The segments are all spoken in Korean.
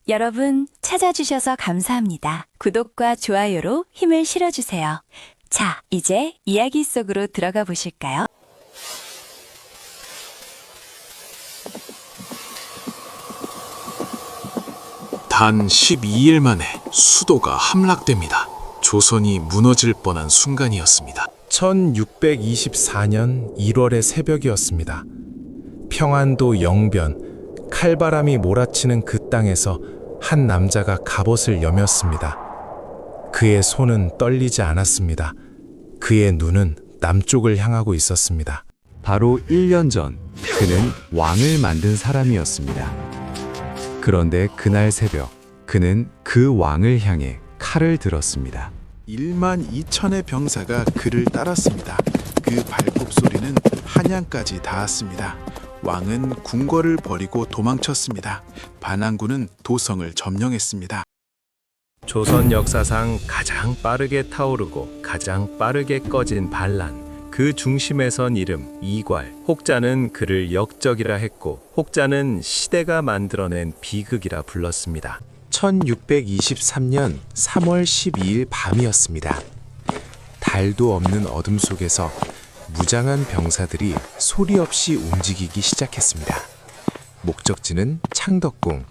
여러분, 찾아주셔서 감사합니다. 구독과 좋아요로 힘을 실어주세요. 자, 이제 이야기 속으로 들어가 보실까요? 단 12일 만에 수도가 함락됩니다. 조선이 무너질 뻔한 순간이었습니다. 1624년 1월의 새벽이었습니다. 평안도 영변, 칼바람이 몰아치는 그 땅에서 한 남자가 갑옷을 여몄습니다. 그의 손은 떨리지 않았습니다. 그의 눈은 남쪽을 향하고 있었습니다. 바로 1년 전 그는 왕을 만든 사람이었습니다. 그런데 그날 새벽 그는 그 왕을 향해 칼을 들었습니다. 1만 2천의 병사가 그를 따랐습니다. 그 발굽 소리는 한양까지 닿았습니다. 왕은 궁궐을 버리고 도망쳤습니다. 반항군은 도성을 점령했습니다. 조선 역사상 가장 빠르게 타오르고 가장 빠르게 꺼진 반란. 그 중심에 선 이름 이괄. 혹자는 그를 역적이라 했고 혹자는 시대가 만들어낸 비극이라 불렀습니다. 1623년 3월 12일 밤이었습니다. 달도 없는 어둠 속에서 무장한 병사들이 소리 없이 움직이기 시작했습니다. 목적지는 창덕궁,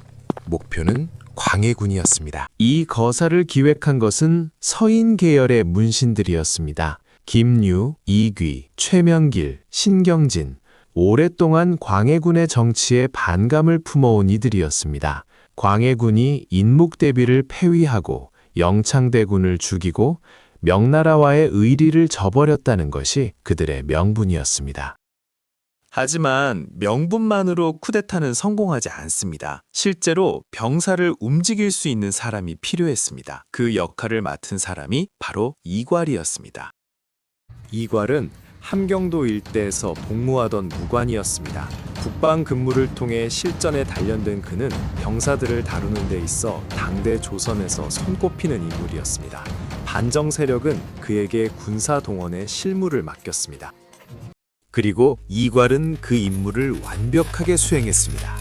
목표는 광해군이었습니다. 이 거사를 기획한 것은 서인 계열의 문신들이었습니다. 김유, 이귀, 최명길, 신경진, 오랫동안 광해군의 정치에 반감을 품어온 이들이었습니다. 광해군이 인묵대비를 폐위하고 영창대군을 죽이고 명나라와의 의리를 저버렸다는 것이 그들의 명분이었습니다. 하지만 명분만으로 쿠데타는 성공하지 않습니다. 실제로 병사를 움직일 수 있는 사람이 필요했습니다. 그 역할을 맡은 사람이 바로 이괄이었습니다. 이괄은 함경도 일대에서 복무하던 무관이었습니다. 국방 근무를 통해 실전에 단련된 그는 병사들을 다루는 데 있어 당대 조선에서 손꼽히는 인물이었습니다. 반정 세력은 그에게 군사 동원의 실무를 맡겼습니다. 그리고 이괄은 그 임무를 완벽하게 수행했습니다.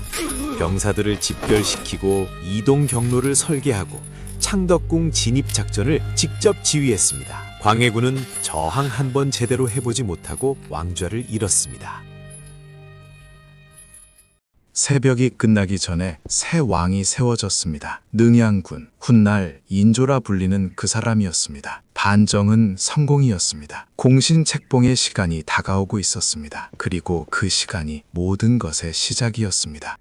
병사들을 집결시키고 이동 경로를 설계하고 창덕궁 진입 작전을 직접 지휘했습니다. 광해군은 저항 한 번 제대로 해보지 못하고 왕좌를 잃었습니다. 새벽이 끝나기 전에 새 왕이 세워졌습니다. 능양군, 훗날 인조라 불리는 그 사람이었습니다. 반정은 성공이었습니다. 공신책봉의 시간이 다가오고 있었습니다. 그리고 그 시간이 모든 것의 시작이었습니다.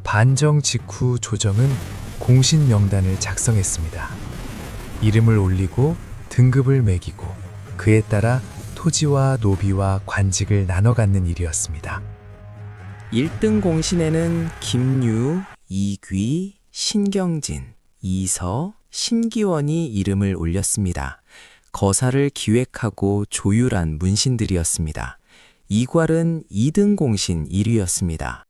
반정 직후 조정은 공신 명단을 작성했습니다. 이름을 올리고 등급을 매기고 그에 따라 토지와 노비와 관직을 나눠 갖는 일이었습니다. 1등 공신에는 김유, 이귀, 신경진, 이서, 신기원이 이름을 올렸습니다. 거사를 기획하고 조율한 문신들이었습니다. 이괄은 2등 공신 1위였습니다.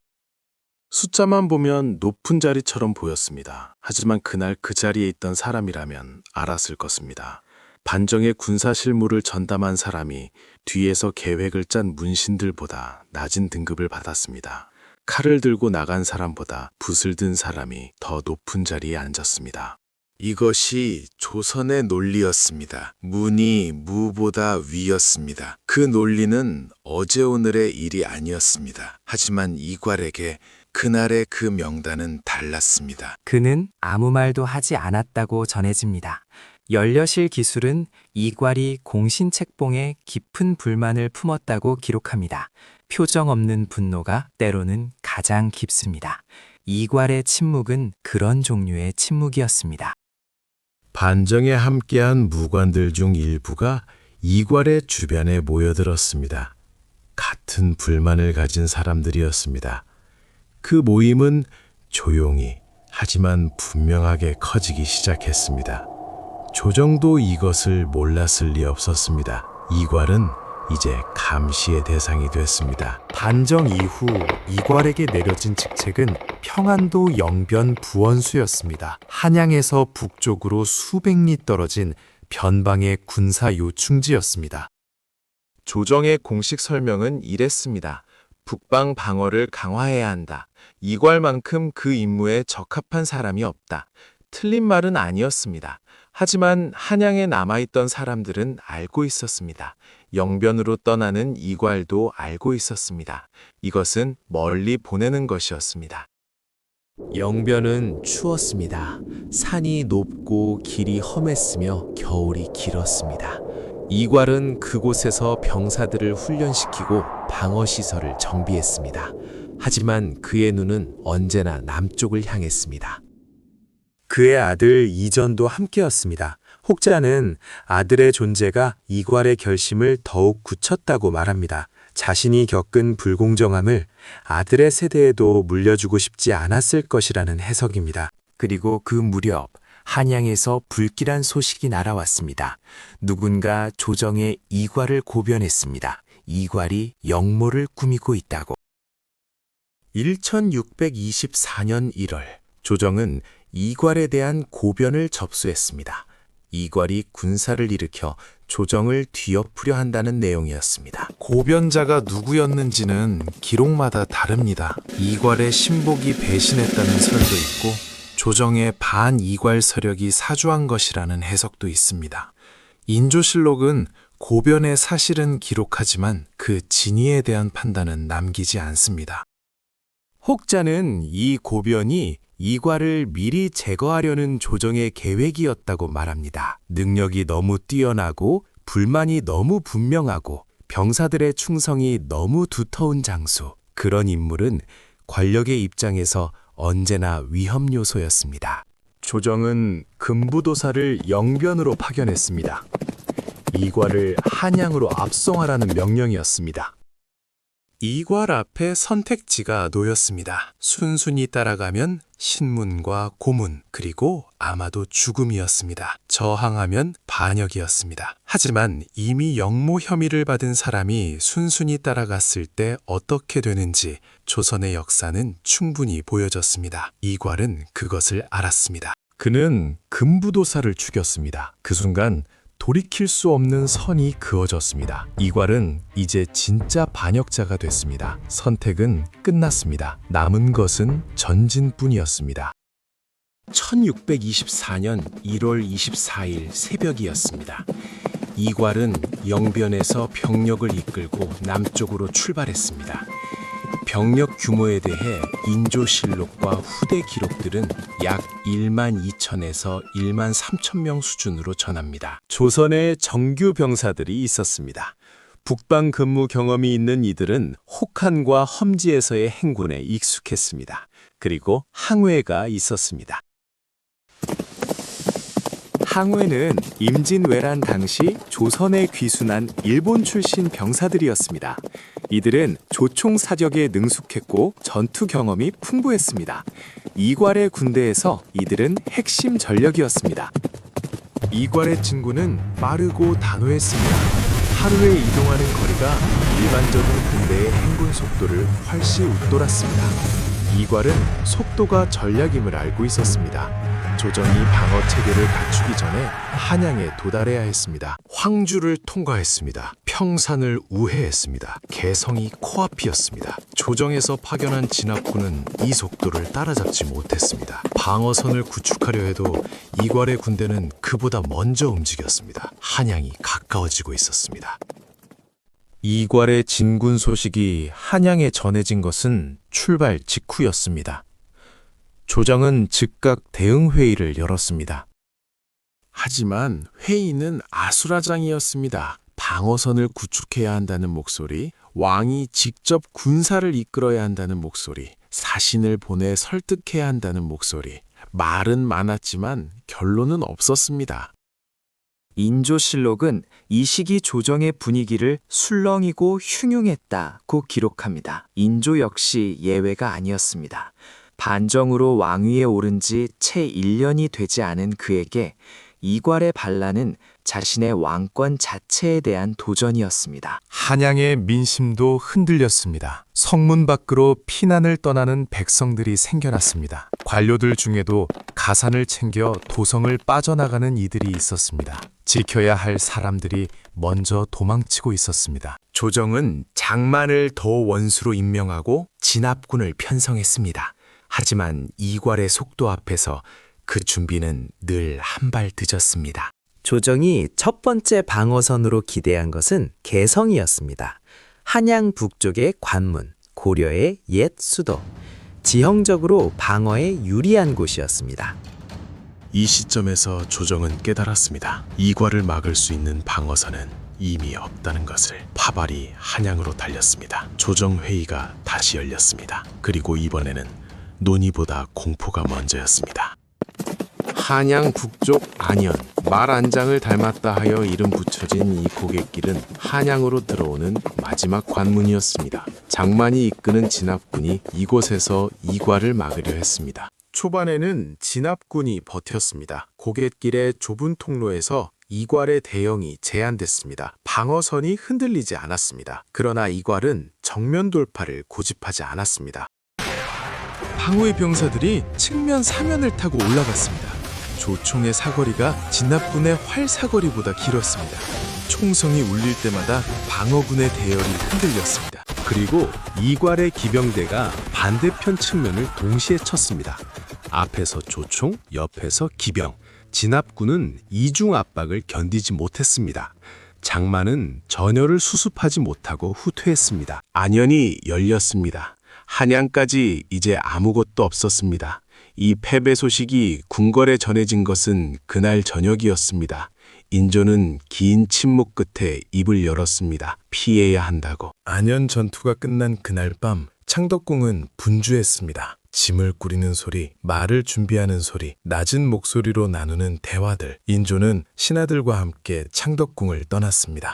숫자만 보면 높은 자리처럼 보였습니다. 하지만 그날 그 자리에 있던 사람이라면 알았을 것입니다. 반정의 군사 실무를 전담한 사람이 뒤에서 계획을 짠 문신들보다 낮은 등급을 받았습니다. 칼을 들고 나간 사람보다 붓을 든 사람이 더 높은 자리에 앉았습니다. 이것이 조선의 논리였습니다. 문이 무보다 위였습니다. 그 논리는 어제 오늘의 일이 아니었습니다. 하지만 이괄에게 그날의 그 명단은 달랐습니다. 그는 아무 말도 하지 않았다고 전해집니다. 연려실 기술은 이괄이 공신책봉에 깊은 불만을 품었다고 기록합니다. 표정 없는 분노가 때로는 가장 깊습니다. 이괄의 침묵은 그런 종류의 침묵이었습니다. 반정에 함께한 무관들 중 일부가 이괄의 주변에 모여들었습니다. 같은 불만을 가진 사람들이었습니다. 그 모임은 조용히 하지만 분명하게 커지기 시작했습니다. 조정도 이것을 몰랐을 리 없었습니다. 이괄은 이제 감시의 대상이 됐습니다. 반정 이후 이괄에게 내려진 직책은 평안도 영변 부원수였습니다. 한양에서 북쪽으로 수백 리 떨어진 변방의 군사 요충지였습니다. 조정의 공식 설명은 이랬습니다. 북방 방어를 강화해야 한다. 이괄만큼 그 임무에 적합한 사람이 없다. 틀린 말은 아니었습니다. 하지만 한양에 남아있던 사람들은 알고 있었습니다. 영변으로 떠나는 이괄도 알고 있었습니다. 이것은 멀리 보내는 것이었습니다. 영변은 추웠습니다. 산이 높고 길이 험했으며 겨울이 길었습니다. 이괄은 그곳에서 병사들을 훈련시키고 방어시설을 정비했습니다. 하지만 그의 눈은 언제나 남쪽을 향했습니다. 그의 아들 이전도 함께였습니다. 혹자는 아들의 존재가 이괄의 결심을 더욱 굳혔다고 말합니다. 자신이 겪은 불공정함을 아들의 세대에도 물려주고 싶지 않았을 것이라는 해석입니다. 그리고 그 무렵 한양에서 불길한 소식이 날아왔습니다. 누군가 조정의 이괄을 고변했습니다. 이괄이 역모를 꾸미고 있다고. 1624년 1월 조정은 이괄에 대한 고변을 접수했습니다. 이괄이 군사를 일으켜 조정을 뒤엎으려 한다는 내용이었습니다. 고변자가 누구였는지는 기록마다 다릅니다. 이괄의 신복이 배신했다는 설도 있고 조정의 반이괄 세력이 사주한 것이라는 해석도 있습니다. 인조실록은 고변의 사실은 기록하지만 그 진위에 대한 판단은 남기지 않습니다. 혹자는 이 고변이 이괄을 미리 제거하려는 조정의 계획이었다고 말합니다. 능력이 너무 뛰어나고 불만이 너무 분명하고 병사들의 충성이 너무 두터운 장수. 그런 인물은 권력의 입장에서 언제나 위험 요소였습니다. 조정은 금부도사를 영변으로 파견했습니다. 이괄을 한양으로 압송하라는 명령이었습니다. 이괄 앞에 선택지가 놓였습니다. 순순히 따라가면 신문과 고문, 그리고 아마도 죽음이었습니다. 저항하면 반역이었습니다. 하지만 이미 역모 혐의를 받은 사람이 순순히 따라갔을 때 어떻게 되는지 조선의 역사는 충분히 보여줬습니다. 이괄은 그것을 알았습니다. 그는 금부도사를 죽였습니다. 그 순간 돌이킬 수 없는 선이 그어졌습니다. 이괄은 이제 진짜 반역자가 됐습니다. 선택은 끝났습니다. 남은 것은 전진뿐이었습니다. 1624년 1월 24일 새벽이었습니다. 이괄은 영변에서 병력을 이끌고 남쪽으로 출발했습니다. 병력 규모에 대해 인조실록과 후대 기록들은 약 1만 2천에서 1만 3천 명 수준으로 전합니다. 조선에 정규 병사들이 있었습니다. 북방 근무 경험이 있는 이들은 혹한과 험지에서의 행군에 익숙했습니다. 그리고 항회가 있었습니다. 항회는 임진왜란 당시 조선에 귀순한 일본 출신 병사들이었습니다. 이들은 조총 사격에 능숙했고 전투 경험이 풍부했습니다. 이괄의 군대에서 이들은 핵심 전력이었습니다. 이괄의 진군은 빠르고 단호했습니다. 하루에 이동하는 거리가 일반적인 군대의 행군 속도를 훨씬 웃돌았습니다. 이괄은 속도가 전략임을 알고 있었습니다. 조정이 방어 체계를 갖추기 전에 한양에 도달해야 했습니다. 황주를 통과했습니다. 평산을 우회했습니다. 개성이 코앞이었습니다. 조정에서 파견한 진압군은 이 속도를 따라잡지 못했습니다. 방어선을 구축하려 해도 이괄의 군대는 그보다 먼저 움직였습니다. 한양이 가까워지고 있었습니다. 이괄의 진군 소식이 한양에 전해진 것은 출발 직후였습니다. 조정은 즉각 대응회의를 열었습니다. 하지만 회의는 아수라장이었습니다. 방어선을 구축해야 한다는 목소리, 왕이 직접 군사를 이끌어야 한다는 목소리, 사신을 보내 설득해야 한다는 목소리, 말은 많았지만 결론은 없었습니다. 인조실록은 이 시기 조정의 분위기를 술렁이고 흉흉했다고 기록합니다. 인조 역시 예외가 아니었습니다. 반정으로 왕위에 오른 지 채 1년이 되지 않은 그에게 이괄의 반란은 자신의 왕권 자체에 대한 도전이었습니다. 한양의 민심도 흔들렸습니다. 성문 밖으로 피난을 떠나는 백성들이 생겨났습니다. 관료들 중에도 가산을 챙겨 도성을 빠져나가는 이들이 있었습니다. 지켜야 할 사람들이 먼저 도망치고 있었습니다. 조정은 장만을 더 원수로 임명하고 진압군을 편성했습니다. 하지만 이괄의 속도 앞에서 그 준비는 늘 한 발 늦었습니다. 조정이 첫 번째 방어선으로 기대한 것은 개성이었습니다. 한양 북쪽의 관문, 고려의 옛 수도, 지형적으로 방어에 유리한 곳이었습니다. 이 시점에서 조정은 깨달았습니다. 이괄을 막을 수 있는 방어선은 이미 없다는 것을. 파발이 한양으로 달렸습니다. 조정회의가 다시 열렸습니다. 그리고 이번에는 논의보다 공포가 먼저였습니다. 한양 북쪽 안현, 말안장을 닮았다 하여 이름 붙여진 이 고갯길은 한양으로 들어오는 마지막 관문이었습니다. 장만이 이끄는 진압군이 이곳에서 이괄을 막으려 했습니다. 초반에는 진압군이 버텼습니다. 고갯길의 좁은 통로에서 이괄의 대형이 제한됐습니다. 방어선이 흔들리지 않았습니다. 그러나 이괄은 정면 돌파를 고집하지 않았습니다. 방어의 병사들이 측면 사면을 타고 올라갔습니다. 조총의 사거리가 진압군의 활 사거리보다 길었습니다. 총성이 울릴 때마다 방어군의 대열이 흔들렸습니다. 그리고 이괄의 기병대가 반대편 측면을 동시에 쳤습니다. 앞에서 조총, 옆에서 기병. 진압군은 이중 압박을 견디지 못했습니다. 장만은 전열을 수습하지 못하고 후퇴했습니다. 안현이 열렸습니다. 한양까지 이제 아무것도 없었습니다. 이 패배 소식이 궁궐에 전해진 것은 그날 저녁이었습니다. 인조는 긴 침묵 끝에 입을 열었습니다. 피해야 한다고. 안현 전투가 끝난 그날 밤 창덕궁은 분주했습니다. 짐을 꾸리는 소리, 말을 준비하는 소리, 낮은 목소리로 나누는 대화들. 인조는 신하들과 함께 창덕궁을 떠났습니다.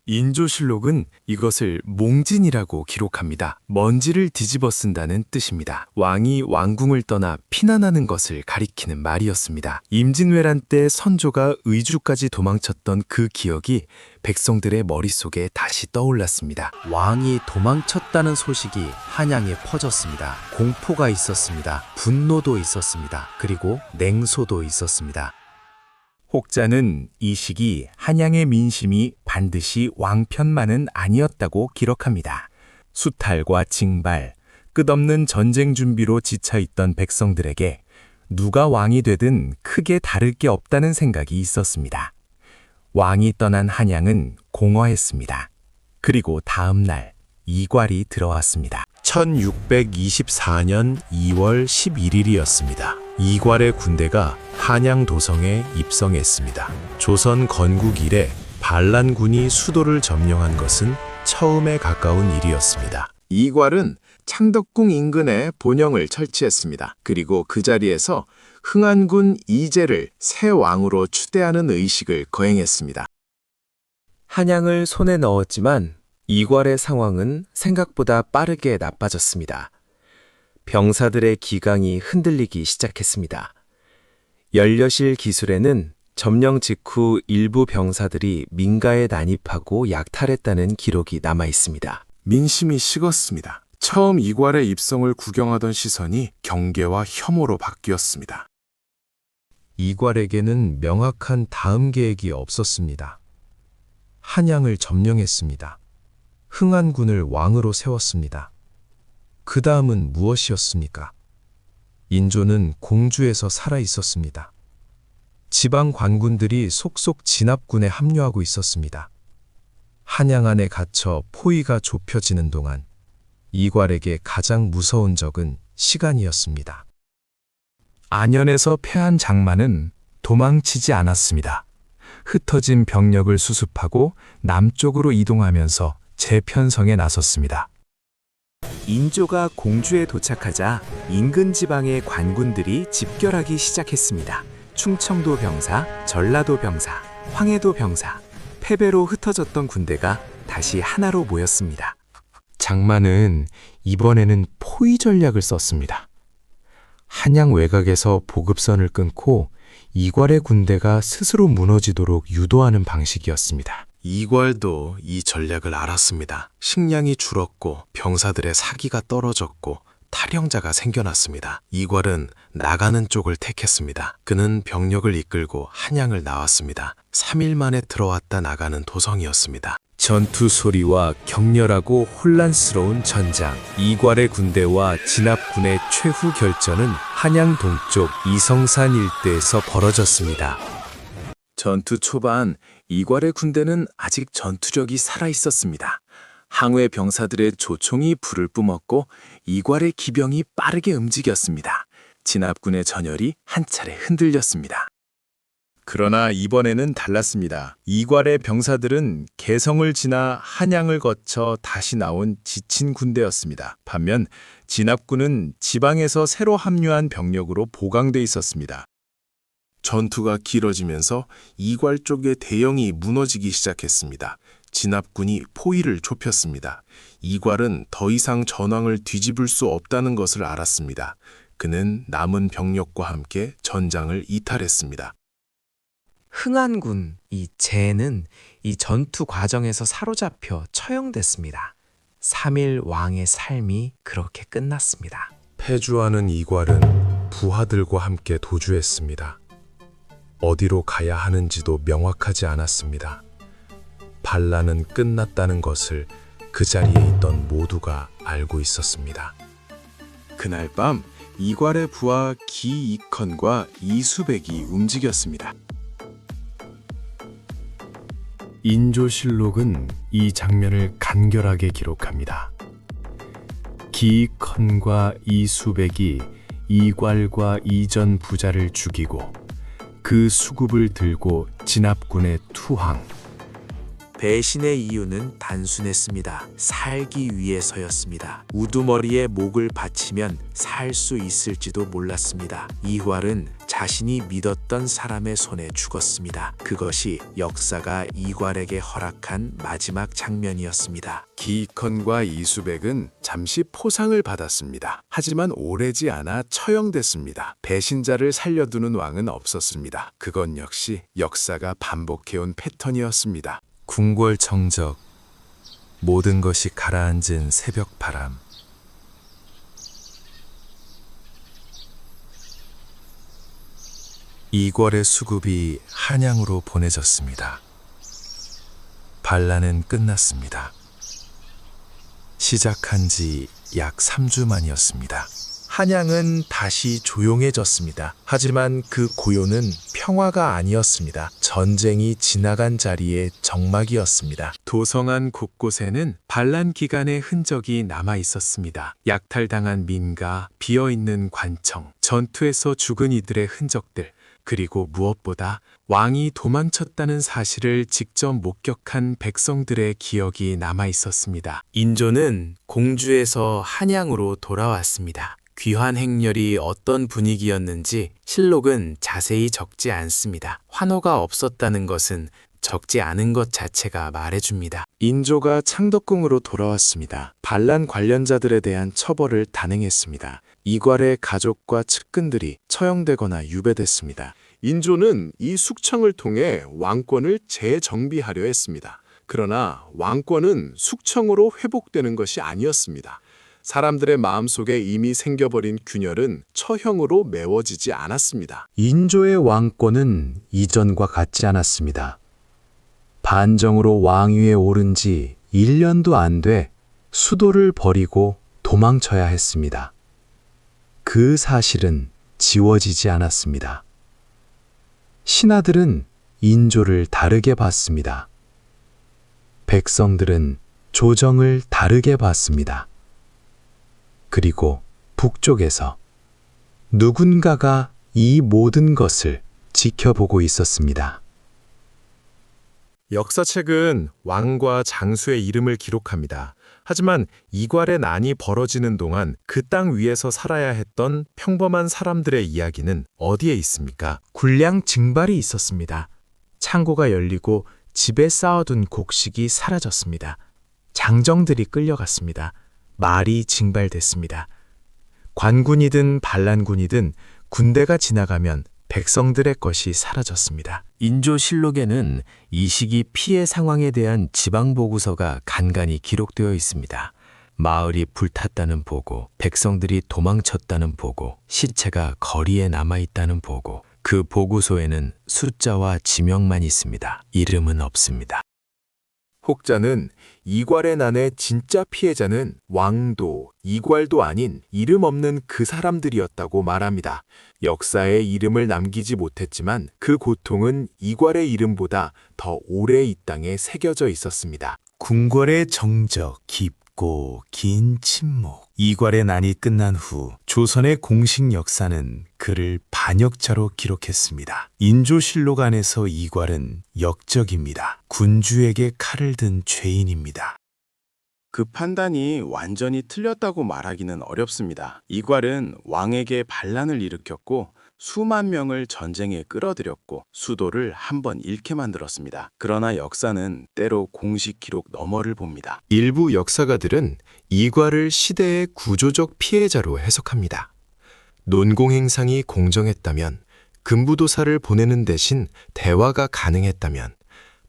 인조실록은 이것을 몽진이라고 기록합니다. 먼지를 뒤집어 쓴다는 뜻입니다. 왕이 왕궁을 떠나 피난하는 것을 가리키는 말이었습니다. 임진왜란 때 선조가 의주까지 도망쳤던 그 기억이 백성들의 머릿속에 다시 떠올랐습니다. 왕이 도망쳤다는 소식이 한양에 퍼졌습니다. 공포가 있었습니다. 분노도 있었습니다. 그리고 냉소도 있었습니다. 혹자는 이 시기 한양의 민심이 반드시 왕편만은 아니었다고 기록합니다. 수탈과 징발, 끝없는 전쟁 준비로 지쳐있던 백성들에게 누가 왕이 되든 크게 다를 게 없다는 생각이 있었습니다. 왕이 떠난 한양은 공허했습니다. 그리고 다음 날 이괄이 들어왔습니다. 1624년 2월 11일이었습니다. 이괄의 군대가 한양 도성에 입성했습니다. 조선 건국 이래 반란군이 수도를 점령한 것은 처음에 가까운 일이었습니다. 이괄은 창덕궁 인근에 본영을 설치했습니다. 그리고 그 자리에서 흥안군 이재를 새 왕으로 추대하는 의식을 거행했습니다. 한양을 손에 넣었지만 이괄의 상황은 생각보다 빠르게 나빠졌습니다. 병사들의 기강이 흔들리기 시작했습니다. 연려실 기술에는 점령 직후 일부 병사들이 민가에 난입하고 약탈했다는 기록이 남아 있습니다. 민심이 식었습니다. 처음 이괄의 입성을 구경하던 시선이 경계와 혐오로 바뀌었습니다. 이괄에게는 명확한 다음 계획이 없었습니다. 한양을 점령했습니다. 흥안군을 왕으로 세웠습니다. 그 다음은 무엇이었습니까? 인조는 공주에서 살아 있었습니다. 지방 관군들이 속속 진압군에 합류하고 있었습니다. 한양 안에 갇혀 포위가 좁혀지는 동안 이괄에게 가장 무서운 적은 시간이었습니다. 안현에서 패한 장만은 도망치지 않았습니다. 흩어진 병력을 수습하고 남쪽으로 이동하면서 재편성에 나섰습니다. 인조가 공주에 도착하자 인근 지방의 관군들이 집결하기 시작했습니다. 충청도 병사, 전라도 병사, 황해도 병사, 패배로 흩어졌던 군대가 다시 하나로 모였습니다. 장만은 이번에는 포위 전략을 썼습니다. 한양 외곽에서 보급선을 끊고 이괄의 군대가 스스로 무너지도록 유도하는 방식이었습니다. 이괄도 이 전략을 알았습니다. 식량이 줄었고 병사들의 사기가 떨어졌고 탈영자가 생겨났습니다. 이괄은 나가는 쪽을 택했습니다. 그는 병력을 이끌고 한양을 나왔습니다. 3일 만에 들어왔다 나가는 도성이었습니다. 전투 소리와 격렬하고 혼란스러운 전장, 이괄의 군대와 진압군의 최후 결전은 한양 동쪽 이성산 일대에서 벌어졌습니다. 전투 초반 이괄의 군대는 아직 전투력이 살아 있었습니다. 항우의 병사들의 조총이 불을 뿜었고 이괄의 기병이 빠르게 움직였습니다. 진압군의 전열이 한 차례 흔들렸습니다. 그러나 이번에는 달랐습니다. 이괄의 병사들은 개성을 지나 한양을 거쳐 다시 나온 지친 군대였습니다. 반면 진압군은 지방에서 새로 합류한 병력으로 보강돼 있었습니다. 전투가 길어지면서 이괄 쪽의 대영이 무너지기 시작했습니다. 진압군이 포위를 좁혔습니다. 이괄은 더 이상 전황을 뒤집을 수 없다는 것을 알았습니다. 그는 남은 병력과 함께 전장을 이탈했습니다. 흥안군 이 제는 이 전투 과정에서 사로잡혀 처형됐습니다. 3일 왕의 삶이 그렇게 끝났습니다. 패주하는 이괄은 부하들과 함께 도주했습니다. 어디로 가야 하는지도 명확하지 않았습니다. 반란은 끝났다는 것을 그 자리에 있던 모두가 알고 있었습니다. 그날 밤 이괄의 부하 기익헌과 이수백이 움직였습니다. 인조실록은 이 장면을 간결하게 기록합니다. 기익헌과 이수백이 이괄과 이전 부자를 죽이고 그 수급을 들고 진압군에 투항. 배신의 이유는 단순했습니다. 살기 위해서였습니다. 우두머리에 목을 바치면 살 수 있을지도 몰랐습니다. 이괄은 자신이 믿었던 사람의 손에 죽었습니다. 그것이 역사가 이괄에게 허락한 마지막 장면이었습니다. 기익헌과 이수백은 잠시 포상을 받았습니다. 하지만 오래지 않아 처형됐습니다. 배신자를 살려두는 왕은 없었습니다. 그건 역시 역사가 반복해온 패턴이었습니다. 궁궐청적, 모든 것이 가라앉은 새벽 바람. 이괄의 수급이 한양으로 보내졌습니다. 반란은 끝났습니다. 시작한 지 약 3주 만이었습니다. 한양은 다시 조용해졌습니다. 하지만 그 고요는 평화가 아니었습니다. 전쟁이 지나간 자리에 적막이었습니다. 도성안 곳곳에는 반란 기간의 흔적이 남아 있었습니다. 약탈당한 민가, 비어있는 관청, 전투에서 죽은 이들의 흔적들, 그리고 무엇보다 왕이 도망쳤다는 사실을 직접 목격한 백성들의 기억이 남아 있었습니다. 인조는 공주에서 한양으로 돌아왔습니다. 귀환 행렬이 어떤 분위기였는지 실록은 자세히 적지 않습니다. 환호가 없었다는 것은 적지 않은 것 자체가 말해줍니다. 인조가 창덕궁으로 돌아왔습니다. 반란 관련자들에 대한 처벌을 단행했습니다. 이괄의 가족과 측근들이 처형되거나 유배됐습니다. 인조는 이 숙청을 통해 왕권을 재정비하려 했습니다. 그러나 왕권은 숙청으로 회복되는 것이 아니었습니다. 사람들의 마음속에 이미 생겨버린 균열은 처형으로 메워지지 않았습니다. 인조의 왕권은 이전과 같지 않았습니다. 반정으로 왕위에 오른 지 1년도 안 돼 수도를 버리고 도망쳐야 했습니다. 그 사실은 지워지지 않았습니다. 신하들은 인조를 다르게 봤습니다. 백성들은 조정을 다르게 봤습니다. 그리고 북쪽에서 누군가가 이 모든 것을 지켜보고 있었습니다. 역사책은 왕과 장수의 이름을 기록합니다. 하지만 이괄의 난이 벌어지는 동안 그 땅 위에서 살아야 했던 평범한 사람들의 이야기는 어디에 있습니까? 군량 증발이 있었습니다. 창고가 열리고 집에 쌓아둔 곡식이 사라졌습니다. 장정들이 끌려갔습니다. 말이 징발됐습니다. 관군이든 반란군이든 군대가 지나가면 백성들의 것이 사라졌습니다. 인조실록에는 이 시기 피해 상황에 대한 지방보고서가 간간히 기록되어 있습니다. 마을이 불탔다는 보고, 백성들이 도망쳤다는 보고, 시체가 거리에 남아있다는 보고, 그 보고서에는 숫자와 지명만 있습니다. 이름은 없습니다. 혹자는 이괄의 난의 진짜 피해자는 왕도, 이괄도 아닌 이름 없는 그 사람들이었다고 말합니다. 역사에 이름을 남기지 못했지만 그 고통은 이괄의 이름보다 더 오래 이 땅에 새겨져 있었습니다. 궁궐의 정적, 깊고 긴 침묵. 이괄의 난이 끝난 후 조선의 공식 역사는 그를 반역자로 기록했습니다. 인조실록 안에서 이괄은 역적입니다. 군주에게 칼을 든 죄인입니다. 그 판단이 완전히 틀렸다고 말하기는 어렵습니다. 이괄은 왕에게 반란을 일으켰고 수만 명을 전쟁에 끌어들였고 수도를 한 번 잃게 만들었습니다. 그러나 역사는 때로 공식 기록 너머를 봅니다. 일부 역사가들은 이괄을 시대의 구조적 피해자로 해석합니다. 논공행상이 공정했다면, 금부도사를 보내는 대신 대화가 가능했다면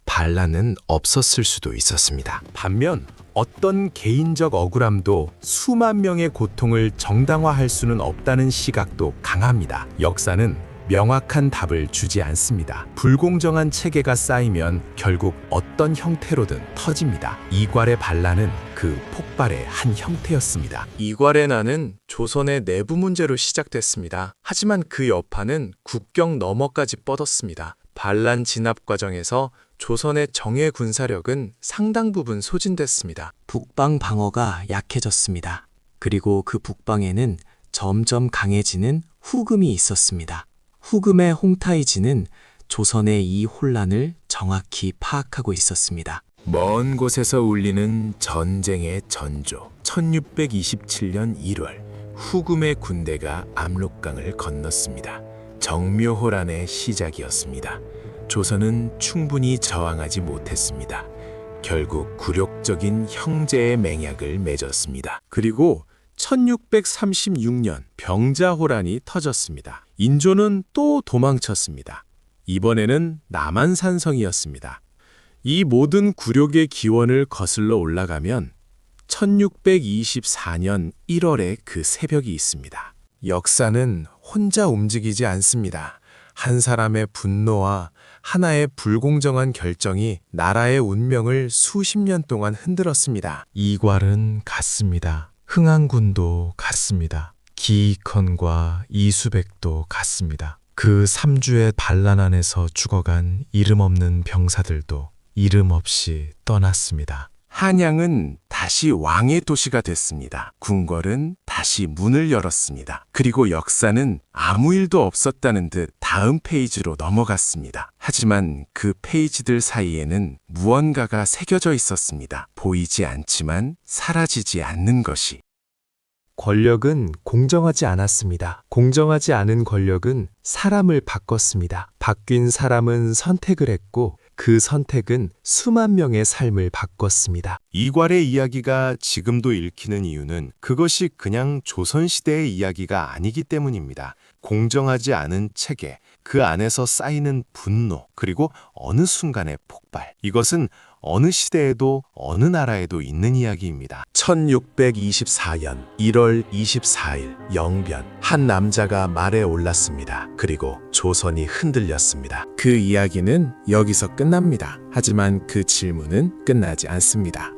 반란은 없었을 수도 있었습니다. 반면 어떤 개인적 억울함도 수만 명의 고통을 정당화할 수는 없다는 시각도 강합니다. 역사는 명확한 답을 주지 않습니다. 불공정한 체계가 쌓이면 결국 어떤 형태로든 터집니다. 이괄의 반란은 그 폭발의 한 형태였습니다. 이괄의 난은 조선의 내부 문제로 시작됐습니다. 하지만 그 여파는 국경 너머까지 뻗었습니다. 반란 진압 과정에서 조선의 정예 군사력은 상당 부분 소진됐습니다. 북방 방어가 약해졌습니다. 그리고 그 북방에는 점점 강해지는 후금이 있었습니다. 후금의 홍타이지는 조선의 이 혼란을 정확히 파악하고 있었습니다. 먼 곳에서 울리는 전쟁의 전조. 1627년 1월 후금의 군대가 압록강을 건넜습니다. 정묘호란의 시작이었습니다. 조선은 충분히 저항하지 못했습니다. 결국 굴욕적인 형제의 맹약을 맺었습니다. 그리고 1636년 병자호란이 터졌습니다. 인조는 또 도망쳤습니다. 이번에는 남한산성이었습니다. 이 모든 굴욕의 기원을 거슬러 올라가면 1624년 1월의 그 새벽이 있습니다. 역사는 혼자 움직이지 않습니다. 한 사람의 분노와 하나의 불공정한 결정이 나라의 운명을 수십 년 동안 흔들었습니다. 이괄은 갔습니다. 흥안군도 갔습니다. 기익헌과 이수백도 갔습니다. 그 3주의 반란 안에서 죽어간 이름 없는 병사들도 이름 없이 떠났습니다. 한양은 다시 왕의 도시가 됐습니다. 궁궐은 다시 문을 열었습니다. 그리고 역사는 아무 일도 없었다는 듯 다음 페이지로 넘어갔습니다. 하지만 그 페이지들 사이에는 무언가가 새겨져 있었습니다. 보이지 않지만 사라지지 않는 것이. 권력은 공정하지 않았습니다. 공정하지 않은 권력은 사람을 바꿨습니다. 바뀐 사람은 선택을 했고 그 선택은 수만 명의 삶을 바꿨습니다. 이괄의 이야기가 지금도 읽히는 이유는 그것이 그냥 조선시대의 이야기가 아니기 때문입니다. 공정하지 않은 체계, 그 안에서 쌓이는 분노, 그리고 어느 순간의 폭발. 이것은 어느 시대에도 어느 나라에도 있는 이야기입니다. 1624년 1월 24일 영변, 한 남자가 말에 올랐습니다. 그리고 조선이 흔들렸습니다. 그 이야기는 여기서 끝납니다. 하지만 그 질문은 끝나지 않습니다.